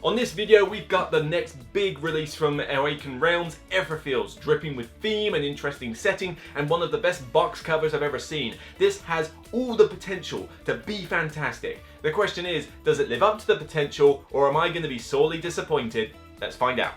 On this video, we've got the next big release from Awakened Realms, Etherfields, dripping with theme and interesting setting, and one of the best box covers I've ever seen. This has all the potential to be fantastic. The question is, does it live up to the potential, or am I going to be sorely disappointed? Let's find out.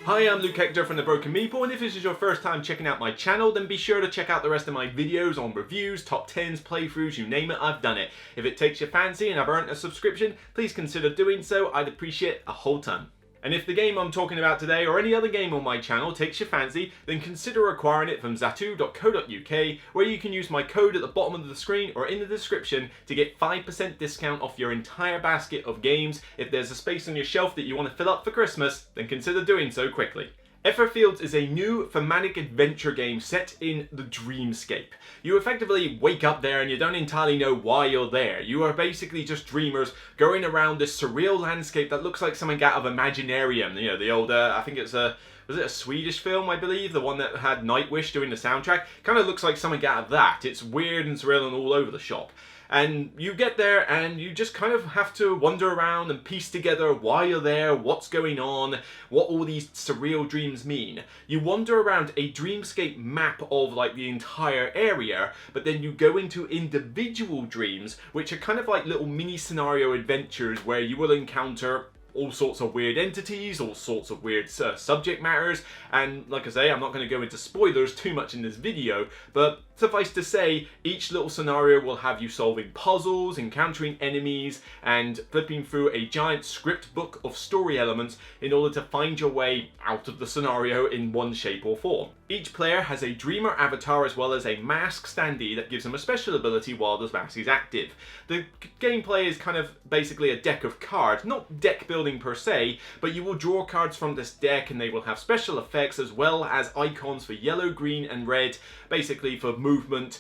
Hi, I'm Luke Hector from the Broken Meeple, and if this is your first time checking out my channel, then be sure to check out the rest of my videos on reviews, top 10s, playthroughs, you name it, I've done it. If it takes your fancy and I've earned a subscription, please consider doing so, I'd appreciate a whole ton. And if the game I'm talking about today, or any other game on my channel, takes your fancy, then consider acquiring it from zatu.co.uk, where you can use my code at the bottom of the screen or in the description to get 5% discount off your entire basket of games. If there's a space on your shelf that you want to fill up for Christmas, then consider doing so quickly. Etherfields is a new thematic adventure game set in the dreamscape. You effectively wake up there and you don't entirely know why you're there. You are basically just dreamers going around this surreal landscape that looks like something out of Imaginarium. You know, the old, I think it's a, was it a Swedish film, I believe? The one that had Nightwish doing the soundtrack? Kind of looks like something out of that. It's weird and surreal and all over the shop. And you get there and you just kind of have to wander around and piece together why you're there, what's going on, what all these surreal dreams mean. You wander around a dreamscape map of like the entire area, but then you go into individual dreams, which are kind of like little mini scenario adventures where you will encounter all sorts of weird entities, all sorts of weird subject matters, and like I say, I'm not going to go into spoilers too much in this video, but suffice to say, each little scenario will have you solving puzzles, encountering enemies, and flipping through a giant script book of story elements in order to find your way out of the scenario in one shape or form. Each player has a dreamer avatar as well as a mask standee that gives them a special ability while the mask is active. The gameplay is kind of basically a deck of cards, not deck building per se, but you will draw cards from this deck and they will have special effects as well as icons for yellow, green and red, basically for movement,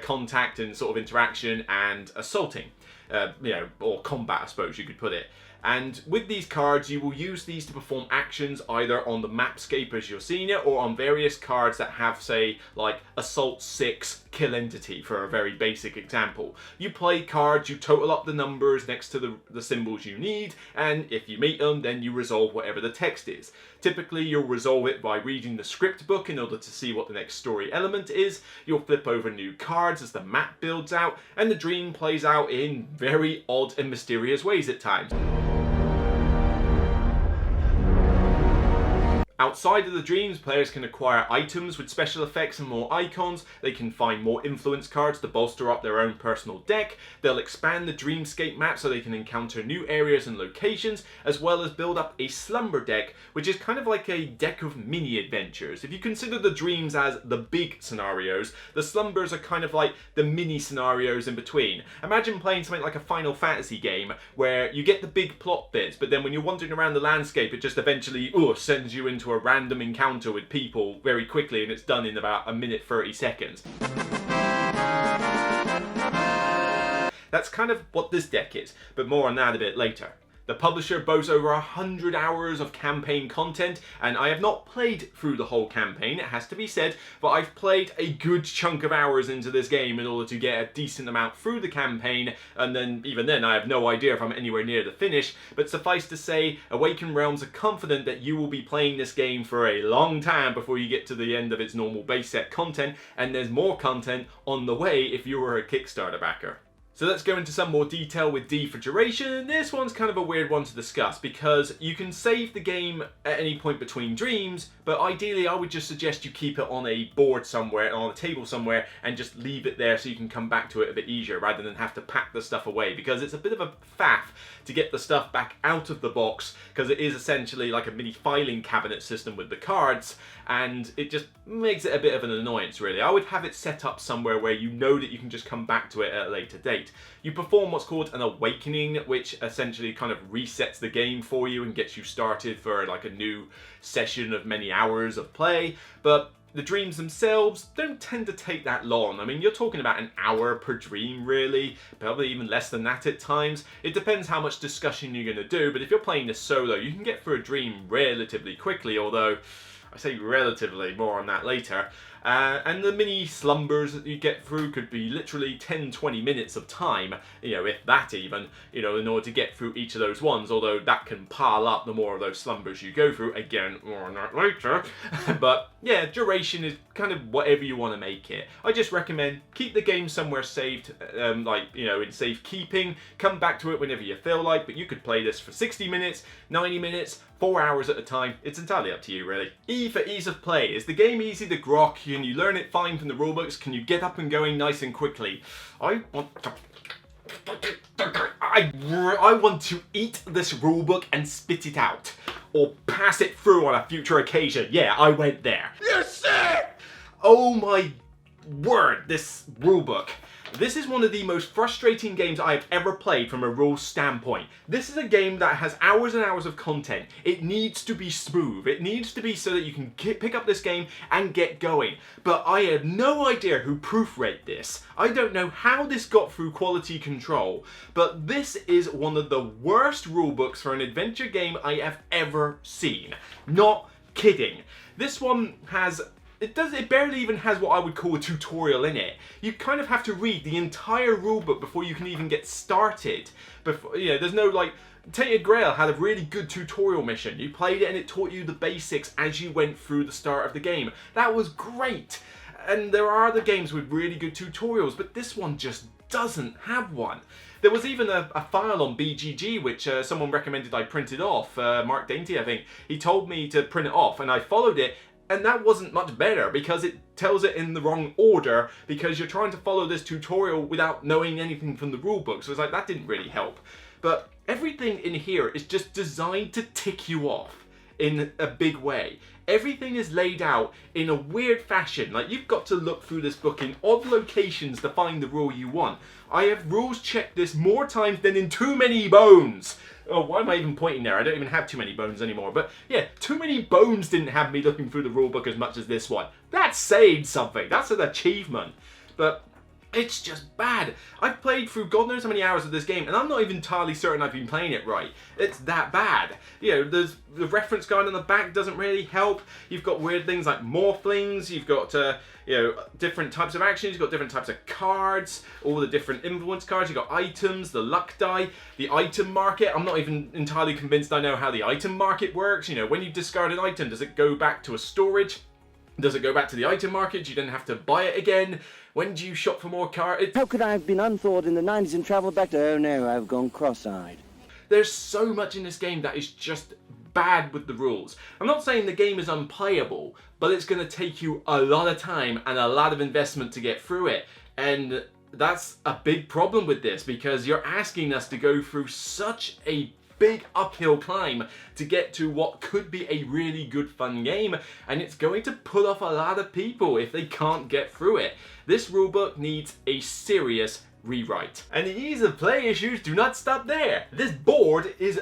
contact and sort of interaction and assaulting, or combat I suppose you could put it. And with these cards, you will use these to perform actions either on the mapscape as you're seeing it, or on various cards that have, say, like Assault 6, Kill Entity, for a very basic example. You play cards, you total up the numbers next to the symbols you need, and if you meet them, then you resolve whatever the text is. Typically, you'll resolve it by reading the script book in order to see what the next story element is. You'll flip over new cards as the map builds out, and the dream plays out in very odd and mysterious ways at times. Outside of the dreams, players can acquire items with special effects and more icons. They can find more influence cards to bolster up their own personal deck. They'll expand the dreamscape map so they can encounter new areas and locations, as well as build up a slumber deck, which is kind of like a deck of mini adventures. If you consider the dreams as the big scenarios, the slumbers are kind of like the mini scenarios in between. Imagine playing something like a Final Fantasy game where you get the big plot bits, but then when you're wandering around the landscape, it just eventually sends you into a random encounter with people very quickly, and it's done in about 1:30 seconds. That's kind of what this deck is, but more on that a bit later. The publisher boasts over 100 hours of campaign content, and I have not played through the whole campaign, it has to be said, but I've played a good chunk of hours into this game in order to get a decent amount through the campaign, and then even then I have no idea if I'm anywhere near the finish, but suffice to say, Awakened Realms are confident that you will be playing this game for a long time before you get to the end of its normal base set content, and there's more content on the way if you were a Kickstarter backer. So let's go into some more detail with D for duration. This one's kind of a weird one to discuss because you can save the game at any point between dreams, but ideally I would just suggest you keep it on a board somewhere, on a table somewhere, and just leave it there so you can come back to it a bit easier rather than have to pack the stuff away, because it's a bit of a faff to get the stuff back out of the box because it is essentially like a mini filing cabinet system with the cards, and it just makes it a bit of an annoyance really. I would have it set up somewhere where you know that you can just come back to it at a later date. You perform what's called an awakening, which essentially kind of resets the game for you and gets you started for like a new session of many hours of play, but the dreams themselves don't tend to take that long. I mean, you're talking about an hour per dream, really. Probably even less than that at times. It depends how much discussion you're going to do, but if you're playing this solo, you can get through a dream relatively quickly, although I say relatively, more on that later. And the mini slumbers that you get through could be literally 10-20 minutes of time, you know, if that even, you know, in order to get through each of those ones, although that can pile up the more of those slumbers you go through. Again, more on that later. But yeah, duration is kind of whatever you want to make it. I just recommend keep the game somewhere saved, like, you know, in safekeeping. Come back to it whenever you feel like, but you could play this for 60 minutes, 90 minutes, 4 hours at a time. It's entirely up to you, really. E for ease of play. Is the game easy to grok? Can you learn it fine from the rulebooks? Can you get up and going nice and quickly? I want to eat this rulebook and spit it out. Or pass it through on a future occasion. Yeah, I went there. You're sick! Oh my word, this rulebook. This is one of the most frustrating games I have ever played from a rules standpoint. This is a game that has hours and hours of content. It needs to be smooth. It needs to be so that you can pick up this game and get going. But I have no idea who proofread this. I don't know how this got through quality control, but this is one of the worst rulebooks for an adventure game I have ever seen. Not kidding. This one has... It barely even has what I would call a tutorial in it. You kind of have to read the entire rulebook before you can even get started. Before, you know, there's no like... Tainted Grail had a really good tutorial mission. You played it and it taught you the basics as you went through the start of the game. That was great. And there are other games with really good tutorials, but this one just doesn't have one. There was even a file on BGG which someone recommended I printed off. Mark Dainty, I think. He told me to print it off and I followed it. And that wasn't much better because it tells it in the wrong order because you're trying to follow this tutorial without knowing anything from the rulebook. So it's like, that didn't really help. But everything in here is just designed to tick you off in a big way. Everything is laid out in a weird fashion. Like, you've got to look through this book in odd locations to find the rule you want. I have rules checked this more times than in Too Many Bones. Oh, why am I even pointing there? I don't even have Too Many Bones anymore. But yeah, Too Many Bones didn't have me looking through the rulebook as much as this one. That's saying something. That's an achievement. But it's just bad. I've played through God knows how many hours of this game, and I'm not even entirely certain I've been playing it right. It's that bad. You know, there's the reference guide on the back doesn't really help. You've got weird things like morphlings. You've got, you know, different types of actions. You've got different types of cards. All the different influence cards. You've got items, the luck die, the item market. I'm not even entirely convinced I know how the item market works. You know, when you discard an item, does it go back to a storage? Does it go back to the item market? You then have to buy it again. When do you shop for more cards? How could I have been unthought in the 90s and travelled back to... Oh no, I've gone cross-eyed. There's so much in this game that is just bad with the rules. I'm not saying the game is unplayable, but it's going to take you a lot of time and a lot of investment to get through it. And that's a big problem with this because you're asking us to go through such a big uphill climb to get to what could be a really good fun game, and it's going to put off a lot of people if they can't get through it. This rulebook needs a serious rewrite. And the ease of play issues do not stop there. This board is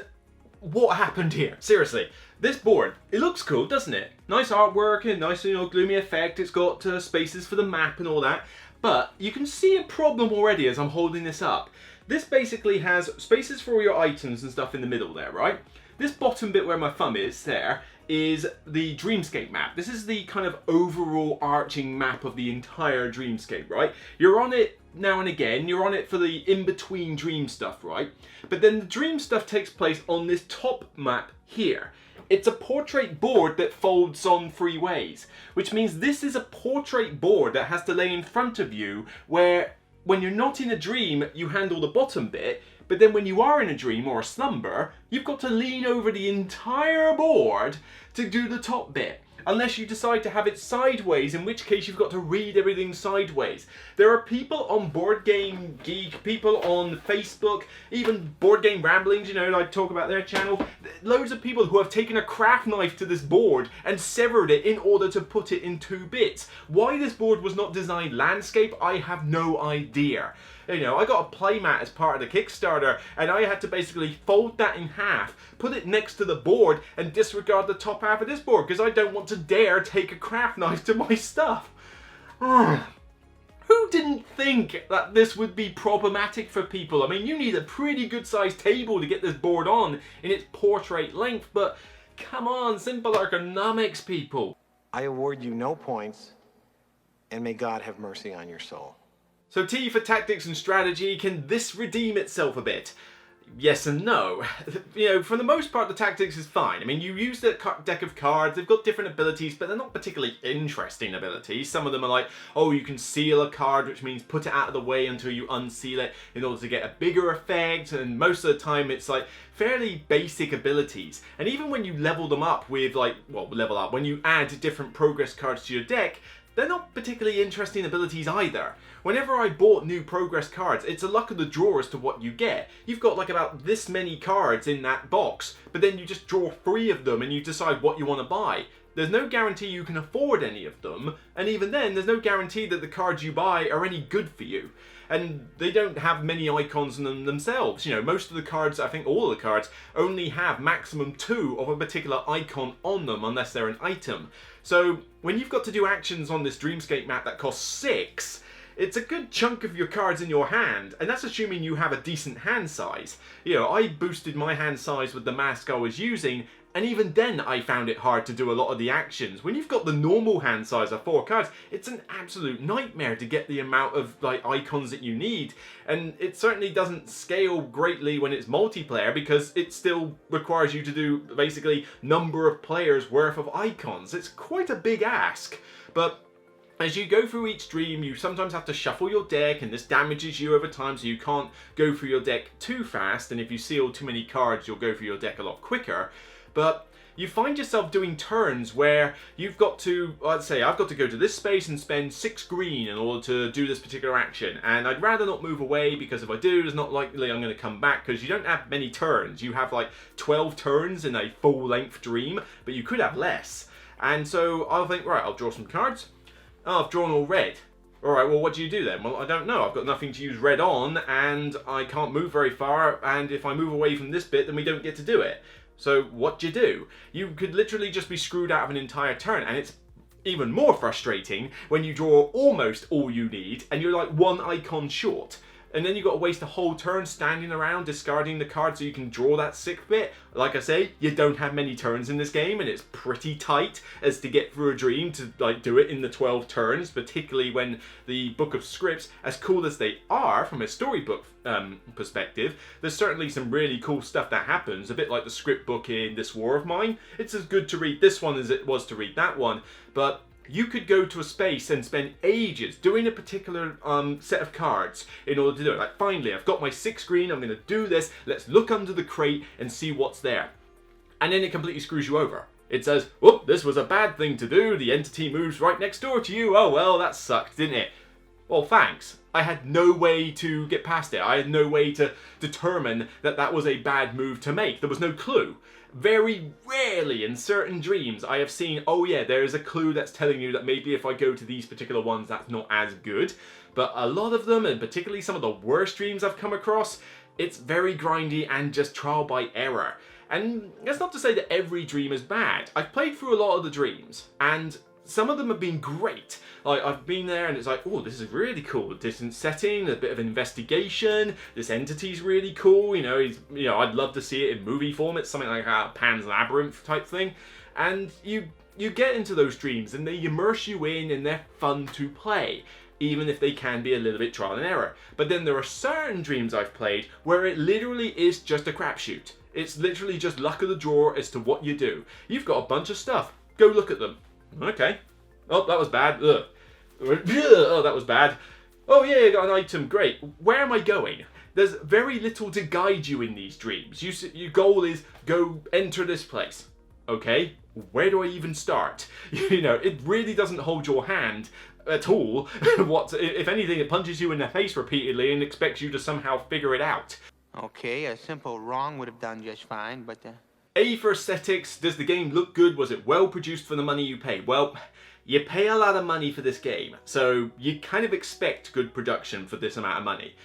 what happened here. Seriously, this board, it looks cool, doesn't it? Nice artwork and nice, you know, gloomy effect. It's got spaces for the map and all that, but you can see a problem already as I'm holding this up. This basically has spaces for all your items and stuff in the middle there, right? This bottom bit where my thumb is there is the Dreamscape map. This is the kind of overall arching map of the entire Dreamscape, right? You're on it now and again. You're on it for the in-between dream stuff, right? But then the dream stuff takes place on this top map here. It's a portrait board that folds on 3 ways, which means this is a portrait board that has to lay in front of you where when you're not in a dream, you handle the bottom bit, but then when you are in a dream or a slumber, you've got to lean over the entire board to do the top bit. Unless you decide to have it sideways, in which case you've got to read everything sideways. There are people on Board Game Geek, people on Facebook, even Board Game Ramblings, you know, like talk about their channel. Loads of people who have taken a craft knife to this board and severed it in order to put it in 2 bits. Why this board was not designed landscape, I have no idea. You know, I got a playmat as part of the Kickstarter, and I had to basically fold that in half, put it next to the board, and disregard the top half of this board, because I don't want to dare take a craft knife to my stuff. Who didn't think that this would be problematic for people? I mean, you need a pretty good sized table to get this board on in its portrait length, but come on, simple ergonomics, people. I award you no points, and may God have mercy on your soul. So T for tactics and strategy, can this redeem itself a bit? Yes and no. You know, for the most part, the tactics is fine. I mean, you use the deck of cards, they've got different abilities, but they're not particularly interesting abilities. Some of them are like, oh, you can seal a card, which means put it out of the way until you unseal it in order to get a bigger effect, and most of the time it's like fairly basic abilities. And even when you level them up with like, well, level up, when you add different progress cards to your deck, they're not particularly interesting abilities either. Whenever I bought new progress cards, it's a luck of the draw as to what you get. You've got like about this many cards in that box, but then you just draw 3 of them and you decide what you want to buy. There's no guarantee you can afford any of them, and even then, there's no guarantee that the cards you buy are any good for you. And they don't have many icons in them themselves. You know, most of the cards, I think all of the cards, only have maximum 2 of a particular icon on them unless they're an item. So when you've got to do actions on this Dreamscape map that costs 6, it's a good chunk of your cards in your hand, and that's assuming you have a decent hand size. You know, I boosted my hand size with the mask I was using, and even then I found it hard to do a lot of the actions. When you've got the normal hand size of 4 cards, it's an absolute nightmare to get the amount of like icons that you need. And it certainly doesn't scale greatly when it's multiplayer, because it still requires you to do basically number of players worth of icons. It's quite a big ask. But as you go through each dream, you sometimes have to shuffle your deck, and this damages you over time, so you can't go through your deck too fast, and if you seal too many cards, you'll go through your deck a lot quicker. But you find yourself doing turns where you've got to, let's say, I've got to go to this space and spend 6 green in order to do this particular action, and I'd rather not move away, because if I do, it's not likely I'm going to come back, because you don't have many turns. You have like 12 turns in a full-length dream, but you could have less. And so I'll think, right, I'll draw some cards. Oh, I've drawn all red. Alright, well, what do you do then? Well, I don't know. I've got nothing to use red on, and I can't move very far, and if I move away from this bit, then we don't get to do it. So what do? You could literally just be screwed out of an entire turn, and it's even more frustrating when you draw almost all you need, and you're like 1 icon short. And then you've got to waste a whole turn standing around discarding the card so you can draw that 6th bit. Like I say, you don't have many turns in this game, and it's pretty tight as to get through a dream to like do it in the 12 turns, particularly when the Book of Scripts, as cool as they are from a storybook perspective, there's certainly some really cool stuff that happens, a bit like the script book in This War of Mine. It's as good to read this one as it was to read that one, but you could go to a space and spend ages doing a particular set of cards in order to do it. Like, finally, I've got my 6 green, I'm going to do this, let's look under the crate and see what's there. And then it completely screws you over. It says, whoop, this was a bad thing to do, the entity moves right next door to you, oh well, that sucked, didn't it? Well, thanks. I had no way to get past it. I had no way to determine that that was a bad move to make. There was no clue. Very rarely in certain dreams I have seen, oh yeah, there is a clue that's telling you that maybe if I go to these particular ones that's not as good. But a lot of them, and particularly some of the worst dreams I've come across, it's very grindy and just trial by error. And that's not to say that every dream is bad. I've played through a lot of the dreams, and some of them have been great. Like, I've been there and it's like, oh, this is really cool. Different setting, a bit of an investigation. This entity's really cool. You know, I'd love to see it in movie form. It's something like a Pan's Labyrinth type thing. And you get into those dreams and they immerse you in, and they're fun to play, even if they can be a little bit trial and error. But then there are certain dreams I've played where it literally is just a crapshoot. It's literally just luck of the draw as to what you do. You've got a bunch of stuff. Go look at them. Okay. Oh, that was bad. Ugh. Oh, that was bad. Oh yeah, I got an item. Great. Where am I going? There's very little to guide you in these dreams. Your goal is go enter this place. Okay. Where do I even start? You know, it really doesn't hold your hand at all. If anything, it punches you in the face repeatedly and expects you to somehow figure it out. Okay, a simple wrong would have done just fine, but A for aesthetics. Does the game look good? Was it well produced for the money you paid? Well, you pay a lot of money for this game, so you kind of expect good production for this amount of money.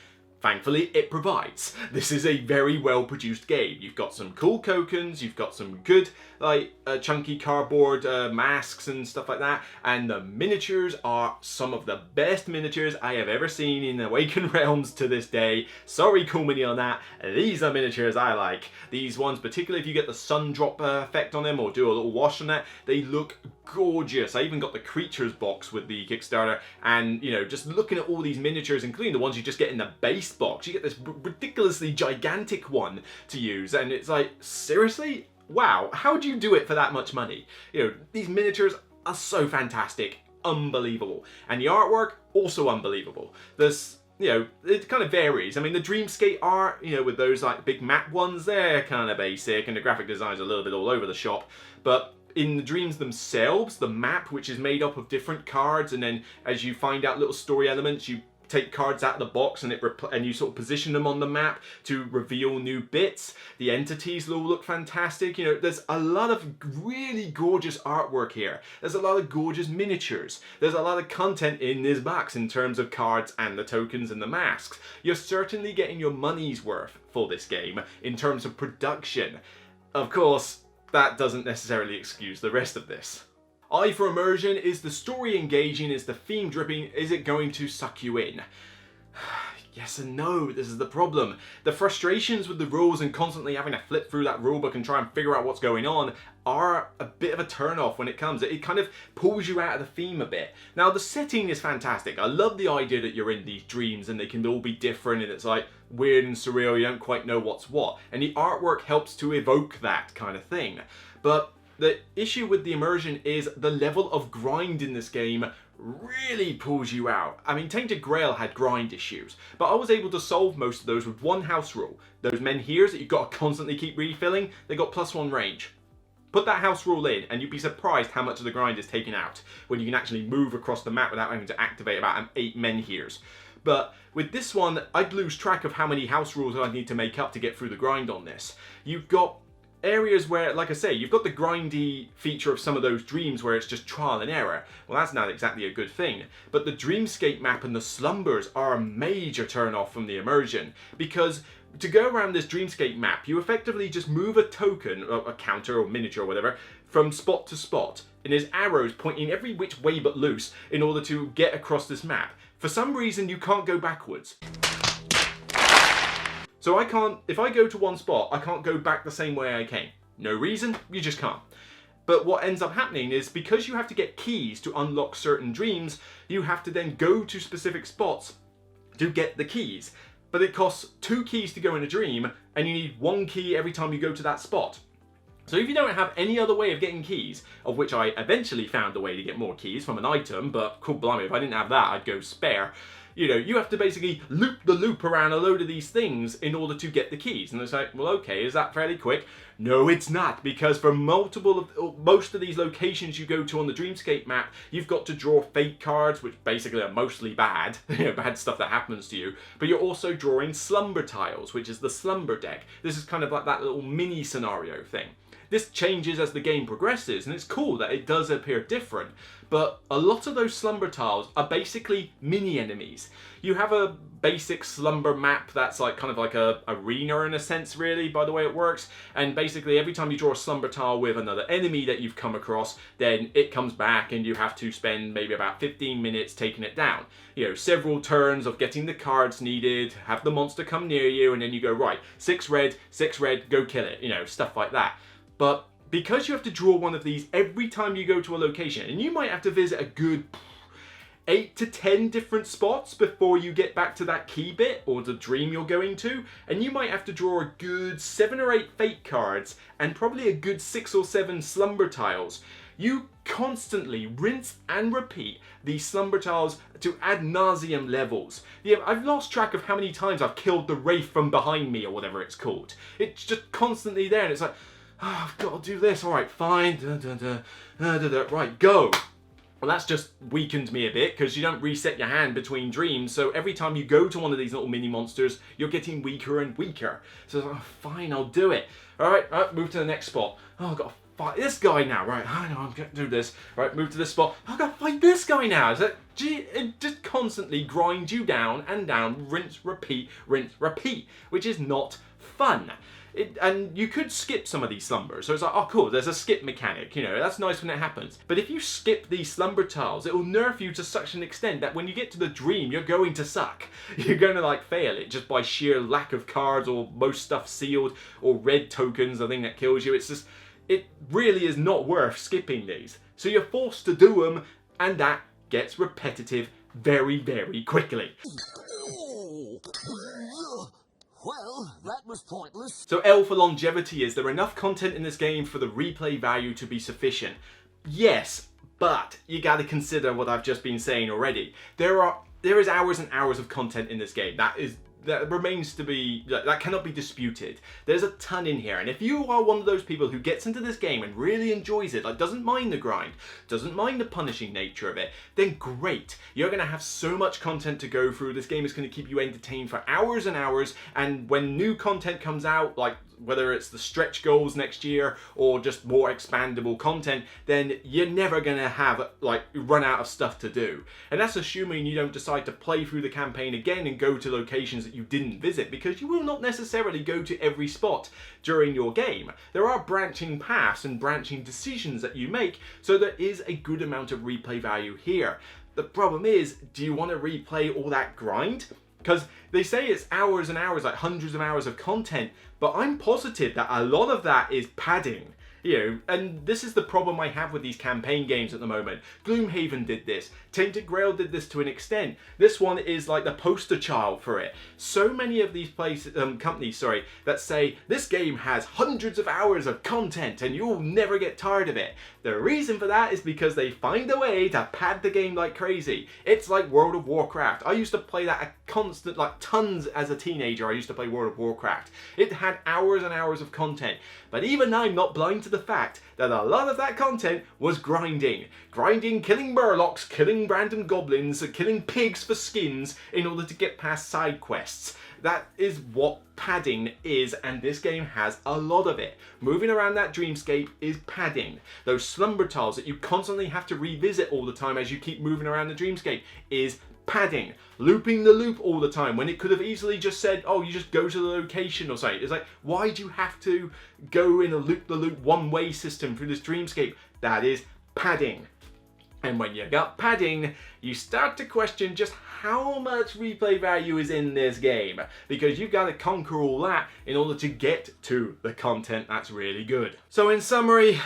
Thankfully, it provides. This is a very well produced game. You've got some cool tokens, you've got some good, like, chunky cardboard masks and stuff like that, and the miniatures are some of the best miniatures I have ever seen in Awakened Realms to this day. Sorry, Cool Mini, on that. These are miniatures I like. These ones, particularly if you get the sun drop effect on them or do a little wash on that, they look gorgeous. I even got the creatures box with the Kickstarter, and, you know, just looking at all these miniatures, including the ones you just get in the base box, you get this ridiculously gigantic one to use, and it's like, seriously? Wow, how do you do it for that much money? You know, these miniatures are so fantastic, unbelievable. And the artwork, also unbelievable. There's, you know, it kind of varies. I mean, the Dreamscape art, you know, with those like big map ones, they're kind of basic, and the graphic design's a little bit all over the shop. But in the dreams themselves, the map, which is made up of different cards, and then as you find out little story elements, you take cards out of the box and you sort of position them on the map to reveal new bits. The entities all look fantastic. You know, there's a lot of really gorgeous artwork here. There's a lot of gorgeous miniatures. There's a lot of content in this box in terms of cards and the tokens and the masks. You're certainly getting your money's worth for this game in terms of production. Of course, that doesn't necessarily excuse the rest of this. I for Immersion, is the story engaging, is the theme dripping, is it going to suck you in? Yes and no, this is the problem. The frustrations with the rules and constantly having to flip through that rulebook and try and figure out what's going on are a bit of a turn off when it comes. It kind of pulls you out of the theme a bit. Now the setting is fantastic. I love the idea that you're in these dreams and they can all be different and it's like weird and surreal, you don't quite know what's what. And the artwork helps to evoke that kind of thing. But the issue with the Immersion is the level of grind in this game really pulls you out. I mean, Tainted Grail had grind issues, but I was able to solve most of those with one house rule. Those menhirs that you've got to constantly keep refilling, they got +1 range. Put that house rule in and you'd be surprised how much of the grind is taken out when you can actually move across the map without having to activate about 8 menhirs. But with this one, I'd lose track of how many house rules I need to make up to get through the grind on this. You've got areas where, like I say, you've got the grindy feature of some of those dreams where it's just trial and error. Well, that's not exactly a good thing. But the Dreamscape map and the slumbers are a major turn off from the Immersion, because to go around this Dreamscape map, you effectively just move a token, or a counter or miniature or whatever, from spot to spot. And there's arrows pointing every which way but loose in order to get across this map. For some reason, you can't go backwards. So I can't, if I go to one spot, I can't go back the same way I came. No reason, you just can't. But what ends up happening is, because you have to get keys to unlock certain dreams, you have to then go to specific spots to get the keys. But it costs 2 keys to go in a dream, and you need 1 key every time you go to that spot. So if you don't have any other way of getting keys, of which I eventually found a way to get more keys from an item, but cool blimey, if I didn't have that, I'd go spare. You know, you have to basically loop the loop around a load of these things in order to get the keys. And it's like, well, okay, is that fairly quick? No, it's not, because for most of these locations you go to on the Dreamscape map, you've got to draw fate cards, which basically are mostly bad, you know, bad stuff that happens to you. But you're also drawing slumber tiles, which is the slumber deck. This is kind of like that little mini scenario thing. This changes as the game progresses, and it's cool that it does appear different, but a lot of those slumber tiles are basically mini-enemies. You have a basic slumber map that's like kind of like a arena in a sense, really, by the way it works, and basically every time you draw a slumber tile with another enemy that you've come across, then it comes back and you have to spend maybe about 15 minutes taking it down. You know, several turns of getting the cards needed, have the monster come near you, and then you go, right, 6 red, go kill it, you know, stuff like that. But because you have to draw one of these every time you go to a location, and you might have to visit a good 8 to 10 different spots before you get back to that key bit or the dream you're going to, and you might have to draw a good 7 or 8 fate cards and probably a good 6 or 7 slumber tiles. You constantly rinse and repeat these slumber tiles to ad nauseum levels. Yeah, I've lost track of how many times I've killed the wraith from behind me or whatever it's called. It's just constantly there, and it's like, oh, I've got to do this. All right, fine. Right, go. Well, that's just weakened me a bit because you don't reset your hand between dreams. So every time you go to one of these little mini monsters, you're getting weaker and weaker. So, oh, fine, I'll do it. All right, move to the next spot. Oh, I've got to fight this guy now, right? I know I'm gonna do this, right? Move to this spot. I've got to fight this guy now. Is that, gee, it just constantly grinds you down and down, rinse, repeat, which is not fun. And you could skip some of these slumbers, so it's like, oh cool, there's a skip mechanic, you know, that's nice when it happens. But if you skip these slumber tiles, it will nerf you to such an extent that when you get to the dream, you're going to suck. You're going to like fail it just by sheer lack of cards, or most stuff sealed, or red tokens, the thing that kills you. It's just, it really is not worth skipping these. So you're forced to do them, and that gets repetitive very, very quickly. Well, that was pointless. So L for longevity. Is there enough content in this game for the replay value to be sufficient? Yes, but you gotta consider what I've just been saying already. There is hours and hours of content in this game. That remains to be, that cannot be disputed. There's a ton in here, and if you are one of those people who gets into this game and really enjoys it, like doesn't mind the grind, doesn't mind the punishing nature of it, then great. You're gonna have so much content to go through. This game is gonna keep you entertained for hours and hours, and when new content comes out, like whether it's the stretch goals next year or just more expandable content, then you're never gonna have run out of stuff to do. And that's assuming you don't decide to play through the campaign again and go to locations that you didn't visit, because you will not necessarily go to every spot during your game. There are branching paths and branching decisions that you make, so there is a good amount of replay value here. The problem is, do you want to replay all that grind? Because they say it's hours and hours, like hundreds of hours of content, but I'm positive that a lot of that is padding. You know, and this is the problem I have with these campaign games at the moment. Gloomhaven did this. Tainted Grail did this to an extent. This one is like the poster child for it. So many of these companies that say this game has hundreds of hours of content and you'll never get tired of it. The reason for that is because they find a way to pad the game like crazy. It's like World of Warcraft. I used to play that a constant, like tons as a teenager. I used to play World of Warcraft. It had hours and hours of content. But even I'm not blind to the fact that a lot of that content was grinding. Grinding, killing murlocs, killing random goblins, killing pigs for skins in order to get past side quests. That is what padding is, and this game has a lot of it. Moving around that dreamscape is padding. Those slumber tiles that you constantly have to revisit all the time as you keep moving around the dreamscape is padding. Looping the loop all the time when it could have easily just said, oh, you just go to the location or something. It's like, why do you have to go in a loop-the-loop one-way system through this dreamscape? That is padding. And when you got padding, you start to question just how much replay value is in this game, because you've got to conquer all that in order to get to the content that's really good. So in summary,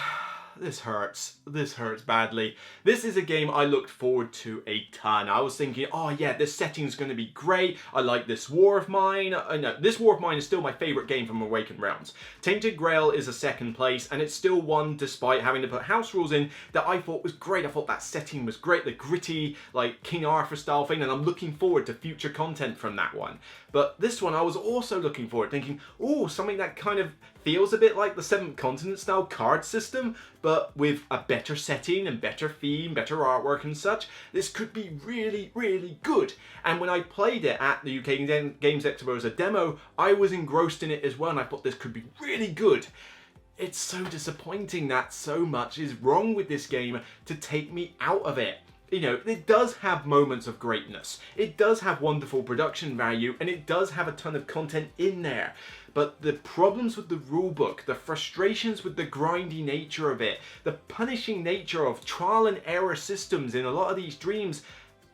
this hurts. This hurts badly. This is a game I looked forward to a ton. I was thinking, oh yeah, this setting's going to be great. I like this War of Mine. No, this War of Mine is still my favourite game from Awakened Realms. Tainted Grail is a second place, and it's still one despite having to put house rules in that I thought was great. I thought that setting was great, the gritty, like King Arthur style thing, and I'm looking forward to future content from that one. But this one I was also looking forward, thinking, oh, something that kind of feels a bit like the Seventh Continent style card system, but with a better setting and better theme, better artwork and such. This could be really, really good. And when I played it at the UK Games Expo as a demo, I was engrossed in it as well, and I thought this could be really good. It's so disappointing that so much is wrong with this game to take me out of it. You know, it does have moments of greatness, it does have wonderful production value, and it does have a ton of content in there. But the problems with the rulebook, the frustrations with the grindy nature of it, the punishing nature of trial and error systems in a lot of these dreams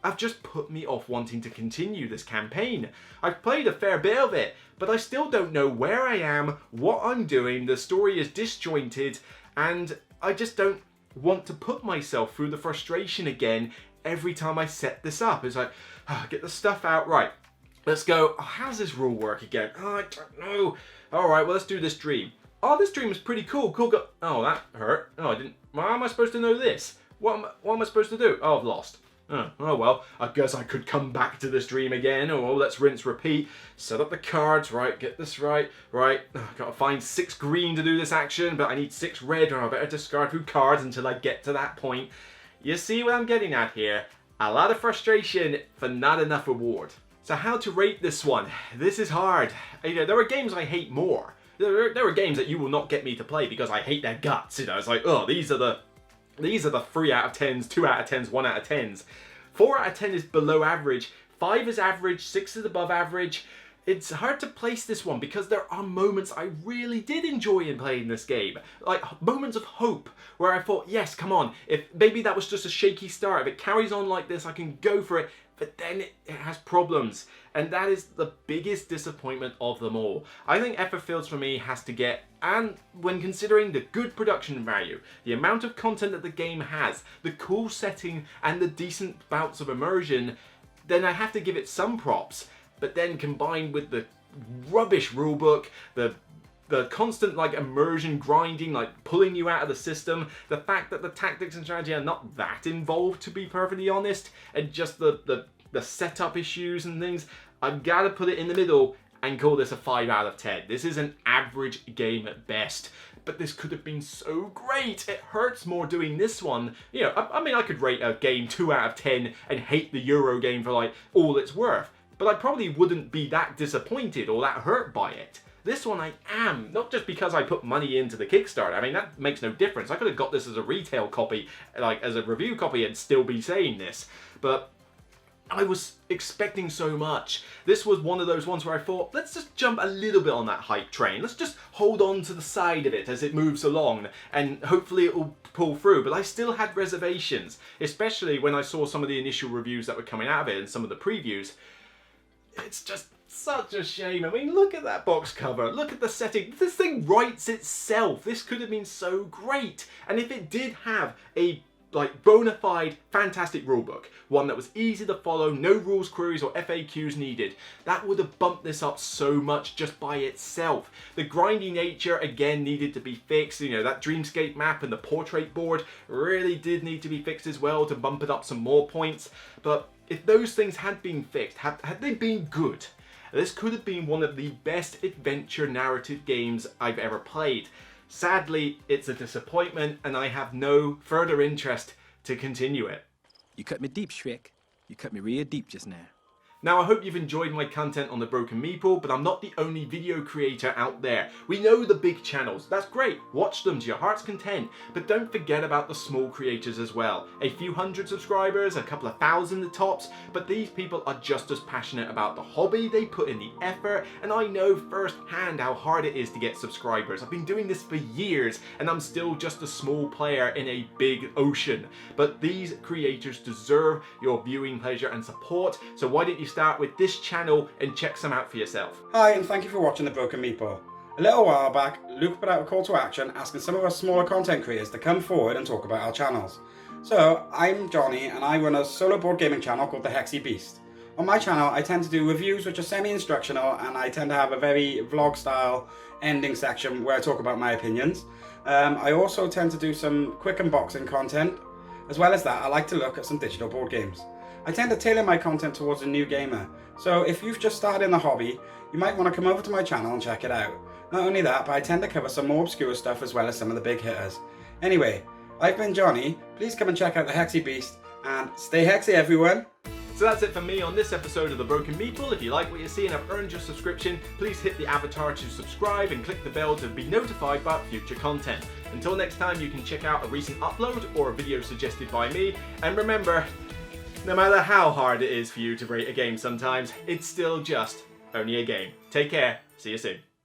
have just put me off wanting to continue this campaign. I've played a fair bit of it, but I still don't know where I am, what I'm doing, the story is disjointed, and I just don't want to put myself through the frustration again every time I set this up. It's like, get the stuff out, right. Let's go, oh, how does this rule work again? Oh, I don't know. Alright, well, let's do this dream. Oh, this dream is pretty cool. Oh, that hurt. Oh, I didn't. Why am I supposed to know this? What am I supposed to do? Oh, I've lost. Oh, well, I guess I could come back to this dream again. Oh, let's rinse, repeat. Set up the cards, right, get this right. Right, gotta find 6 green to do this action, but I need 6 red, or I better discard through cards until I get to that point. You see what I'm getting at here? A lot of frustration for not enough reward. So how to rate this one? This is hard. You know, there are games I hate more. There are games that you will not get me to play because I hate their guts. You know, it's like, oh, these are the 3 out of 10s, 2 out of 10s, 1 out of 10s. 4 out of 10 is below average. 5 is average. 6 is above average. It's hard to place this one because there are moments I really did enjoy in playing this game. Like moments of hope where I thought, yes, come on, if maybe that was just a shaky start. If it carries on like this, I can go for it. But then it has problems. And that is the biggest disappointment of them all. I think Etherfields for me has to get, and when considering the good production value, the amount of content that the game has, the cool setting and the decent bouts of immersion, then I have to give it some props. But then combined with the rubbish rulebook, the constant like immersion grinding, like pulling you out of the system, the fact that the tactics and strategy are not that involved, to be perfectly honest, and just the setup issues and things, I've got to put it in the middle and call this a 5 out of 10. This is an average game at best. But this could have been so great. It hurts more doing this one. You know, I mean, I could rate a game 2 out of 10 and hate the Euro game for like all it's worth. But I probably wouldn't be that disappointed or that hurt by it. This one I am, not just because I put money into the Kickstarter. I mean, that makes no difference. I could have got this as a retail copy, like as a review copy, and still be saying this. But I was expecting so much. This was one of those ones where I thought, let's just jump a little bit on that hype train. Let's just hold on to the side of it as it moves along, and hopefully it will pull through. But I still had reservations, especially when I saw some of the initial reviews that were coming out of it and some of the previews. It's just such a shame. I mean, look at that box cover. Look at the setting. This thing writes itself. This could have been so great. And if it did have a like bona fide fantastic rulebook, one that was easy to follow, no rules queries or FAQs needed, that would have bumped this up so much just by itself. The grindy nature again needed to be fixed. You know, that dreamscape map and the portrait board really did need to be fixed as well to bump it up some more points. But if those things had been fixed, had they been good, this could have been one of the best adventure narrative games I've ever played. Sadly, it's a disappointment and I have no further interest to continue it. You cut me deep, Shrek. You cut me real deep just now. Now, I hope you've enjoyed my content on the Broken Meeple, but I'm not the only video creator out there. We know the big channels. That's great. Watch them to your heart's content. But don't forget about the small creators as well. A few hundred subscribers, a couple of thousand at tops, but these people are just as passionate about the hobby. They put in the effort, and I know firsthand how hard it is to get subscribers. I've been doing this for years, and I'm still just a small player in a big ocean. But these creators deserve your viewing pleasure and support, so why don't you start with this channel and check some out for yourself. Hi, and thank you for watching The Broken Meeple. A little while back, Luke put out a call to action asking some of our smaller content creators to come forward and talk about our channels. So, I'm Johnny and I run a solo board gaming channel called the Hexy Beast. On my channel, I tend to do reviews which are semi-instructional, and I tend to have a very vlog style ending section where I talk about my opinions. I also tend to do some quick unboxing content. As well as that, I like to look at some digital board games. I tend to tailor my content towards a new gamer, so if you've just started in the hobby, you might want to come over to my channel and check it out. Not only that, but I tend to cover some more obscure stuff as well as some of the big hitters. Anyway, I've been Johnny, please come and check out the Hexy Beast, and stay hexy everyone! So that's it for me on this episode of The Broken Meeple. If you like what you see and have earned your subscription, please hit the avatar to subscribe and click the bell to be notified about future content. Until next time, you can check out a recent upload or a video suggested by me, and remember, no matter how hard it is for you to rate a game sometimes, it's still just only a game. Take care, see you soon.